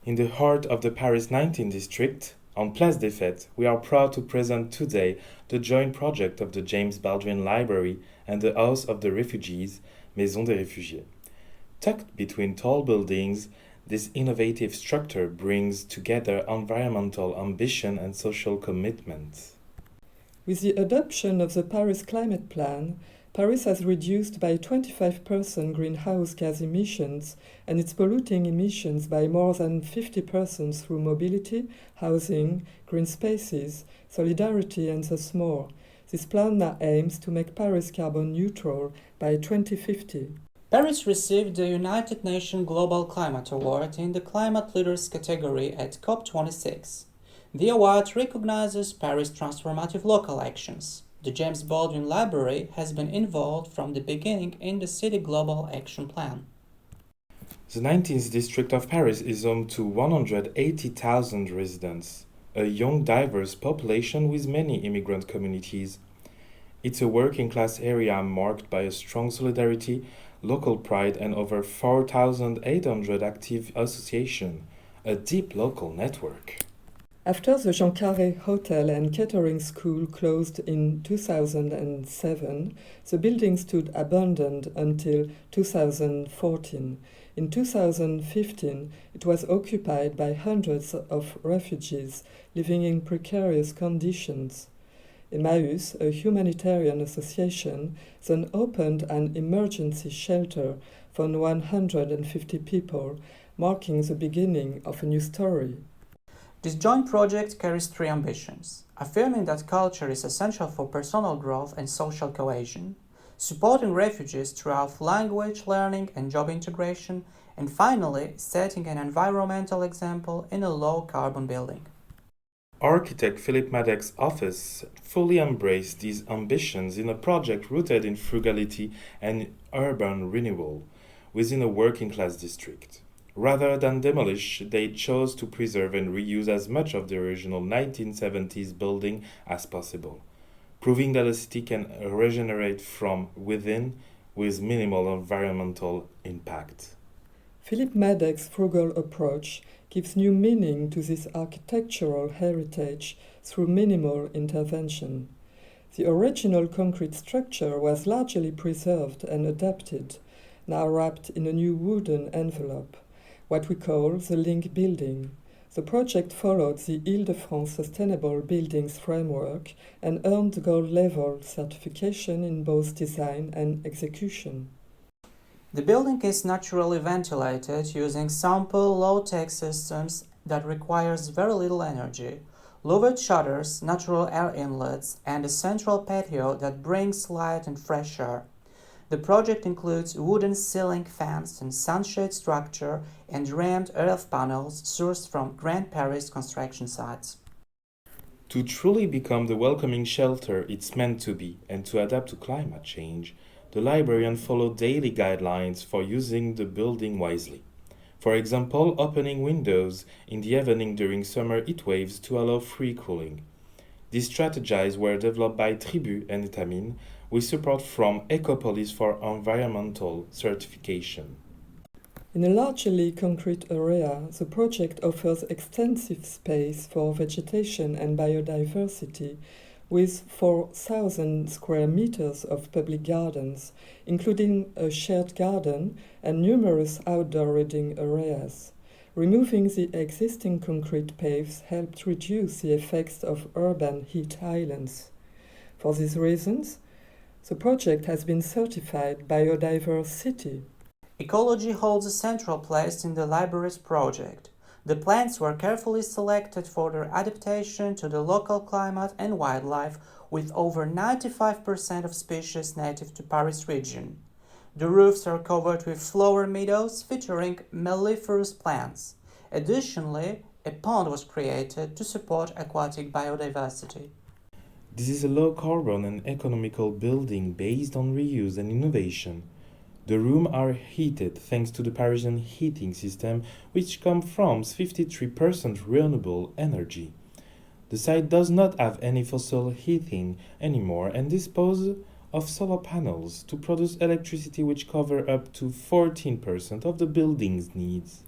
In the heart of the Paris 19 district, on Place des Fêtes, we are proud to present today the joint project of the James Baldwin Library and the House of the Refugees, Maison des Réfugiés. Tucked between tall buildings, this innovative structure brings together environmental ambition and social commitment. With the adoption of the Paris Climate Plan, Paris has reduced by 25% greenhouse gas emissions and its polluting emissions by more than 50% through mobility, housing, green spaces, solidarity and thus more. This plan now aims to make Paris carbon neutral by 2050. Paris received the United Nations Global Climate Award in the Climate Leaders category at COP26. The award recognizes Paris' transformative local actions. The James Baldwin Library has been involved from the beginning in the City Global Action Plan. The 19th district of Paris is home to 180,000 residents, a young, diverse population with many immigrant communities. It's a working-class area marked by a strong solidarity, local pride, and over 4,800 active associations, a deep local network. After the Jean Carré Hotel and Catering School closed in 2007, the building stood abandoned until 2014. In 2015, it was occupied by hundreds of refugees living in precarious conditions. Emmaus, a humanitarian association, then opened an emergency shelter for 150 people, marking the beginning of a new story. This joint project carries three ambitions: affirming that culture is essential for personal growth and social cohesion, supporting refugees throughout language learning and job integration, and finally, setting an environmental example in a low-carbon building. Architect Philippe Madec's office fully embraced these ambitions in a project rooted in frugality and urban renewal within a working-class district. Rather than demolish, they chose to preserve and reuse as much of the original 1970s building as possible, proving that a city can regenerate from within with minimal environmental impact. Philippe Madec's frugal approach gives new meaning to this architectural heritage through minimal intervention. The original concrete structure was largely preserved and adapted, now wrapped in a new wooden envelope, what we call the LINK building. The project followed the Île-de-France Sustainable Buildings Framework and earned the gold level certification in both design and execution. The building is naturally ventilated using simple low-tech systems that requires very little energy, louvered shutters, natural air inlets, and a central patio that brings light and fresh air. The project includes wooden ceiling fans and sunshade structure and rammed earth panels sourced from Grand Paris construction sites. To truly become the welcoming shelter it's meant to be and to adapt to climate change, the librarian followed daily guidelines for using the building wisely. For example, opening windows in the evening during summer heat waves to allow free cooling. These strategies were developed by Tribu and Etamine, with support from Ecopolis for environmental certification. In a largely concrete area, the project offers extensive space for vegetation and biodiversity, with 4,000 square meters of public gardens, including a shared garden and numerous outdoor reading areas. Removing the existing concrete paves helped reduce the effects of urban heat islands. For these reasons, the project has been certified biodiverse city. Ecology holds a central place in the library's project. The plants were carefully selected for their adaptation to the local climate and wildlife, with over 95% of species native to Paris region. The roofs are covered with flower meadows featuring melliferous plants. Additionally, a pond was created to support aquatic biodiversity. This is a low-carbon and economical building based on reuse and innovation. The rooms are heated thanks to the Parisian heating system, which comes from 53% renewable energy. The site does not have any fossil heating anymore and disposes of solar panels to produce electricity which cover up to 14% of the building's needs.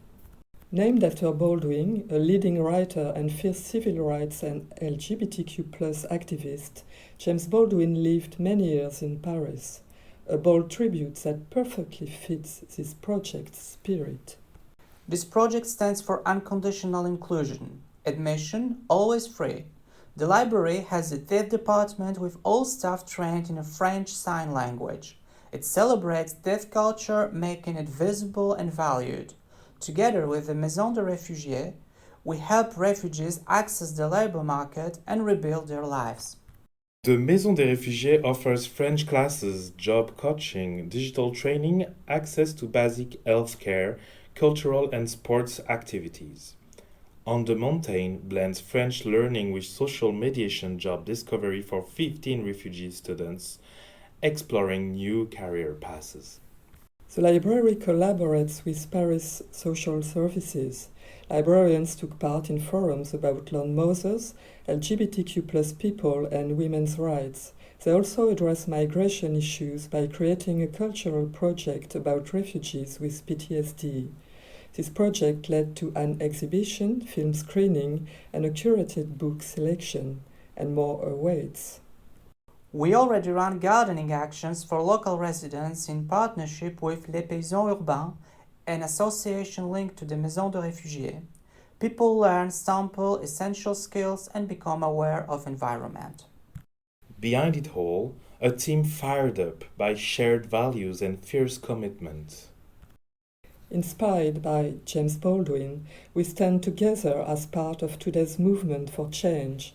Named after Baldwin, a leading writer and fierce civil rights and LGBTQ+ activist, James Baldwin lived many years in Paris, a bold tribute that perfectly fits this project's spirit. This project stands for unconditional inclusion. Admission always free. The library has a deaf department with all staff trained in a French sign language. It celebrates deaf culture, making it visible and valued. Together with the Maison des Réfugiés, we help refugees access the labor market and rebuild their lives. The Maison des Réfugiés offers French classes, job coaching, digital training, access to basic healthcare, cultural and sports activities. On the Mountain blends French learning with social mediation job discovery for 15 refugee students, exploring new career paths. The library collaborates with Paris Social Services. Librarians took part in forums about land mothers, LGBTQ+ people and women's rights. They also address migration issues by creating a cultural project about refugees with PTSD. This project led to an exhibition, film screening, and a curated book selection, and more awaits. We already run gardening actions for local residents in partnership with Les Paysans Urbains, an association linked to the Maison des Réfugiés. People learn simple, essential skills and become aware of environment. Behind it all, a team fired up by shared values and fierce commitment. Inspired by James Baldwin, we stand together as part of today's movement for change.